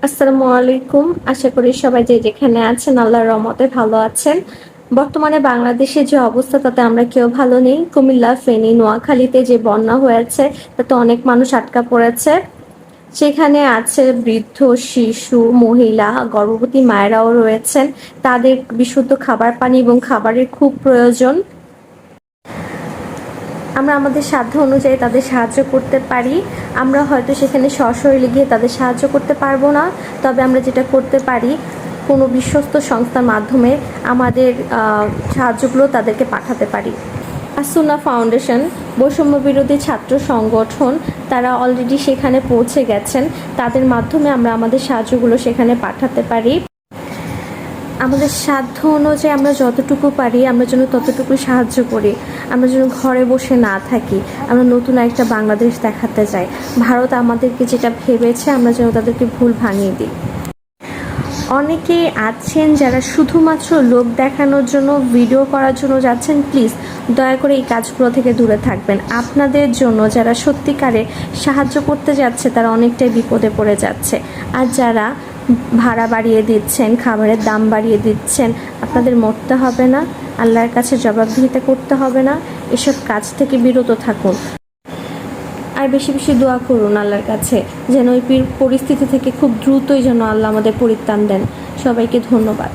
আসসালামু আলাইকুম। আশা করি সবাই যে যেখানে আছেন আল্লাহর রহমতে ভালো আছেন। বর্তমানে বাংলাদেশের যে অবস্থা তাতে আমরা কেউ ভালো নেই। কুমিল্লা, ফেনী, নোয়াখালীতে যে বন্যা হয়েছে তাতে অনেক মানুষ আটকা পড়েছে। সেখানে আছে বৃদ্ধ, শিশু, মহিলা, গর্ভবতী মায়েরাও রয়েছেন। তাদের বিশুদ্ধ খাবার পানি এবং খাবারের খুব প্রয়োজন। আমরা আমাদের সাধ্য অনুযায়ী তাদের সাহায্য করতে পারি। আমরা হয়তো সেখানে সশরীরে গিয়ে তাদের সাহায্য করতে পারবো না, তবে আমরা যেটা করতে পারি কোনো বিশ্বস্ত সংস্থার মাধ্যমে আমাদের সাহায্যগুলো তাদেরকে পাঠাতে পারি। আসুনা ফাউন্ডেশন বৈষম্য বিরোধী ছাত্র সংগঠন, তারা অলরেডি সেখানে পৌঁছে গেছেন। তাদের মাধ্যমে আমরা আমাদের সাহায্যগুলো সেখানে পাঠাতে পারি। আমাদের সাধ্য অনুযায়ী আমরা যতটুকু পারি আমরা যেন ততটুকু সাহায্য করি। আমরা যেন ঘরে বসে না থাকি। আমরা নতুন একটা বাংলাদেশ দেখাতে চাই। ভারত আমাদেরকে যেটা ভেবেছে আমরা যেন তাদেরকে ভুল ভাঙিয়ে দিই। অনেকেই আছেন যারা শুধুমাত্র লোক দেখানোর জন্য, ভিডিও করার জন্য যাচ্ছেন। প্লিজ দয়া করে এই কাজগুলো থেকে দূরে থাকবেন। আপনাদের জন্য যারা সত্যিকারে সাহায্য করতে যাচ্ছে তারা অনেকটাই বিপদে পড়ে যাচ্ছে। আর যারা ভাড়া বাড়িয়ে দিচ্ছেন, খাবারের দাম বাড়িয়ে দিচ্ছেন, আপনাদের মরতে হবে না, আল্লাহর কাছে জবাবদিহিতা করতে হবে না। এসব কাজ থেকে বিরত থাকুন। আর বেশি বেশি দোয়া করুন আল্লাহর কাছে যেন ওই পরিস্থিতি থেকে খুব দ্রুতই যেন আল্লাহ আমাদের পরিত্রাণ দেন। সবাইকে ধন্যবাদ।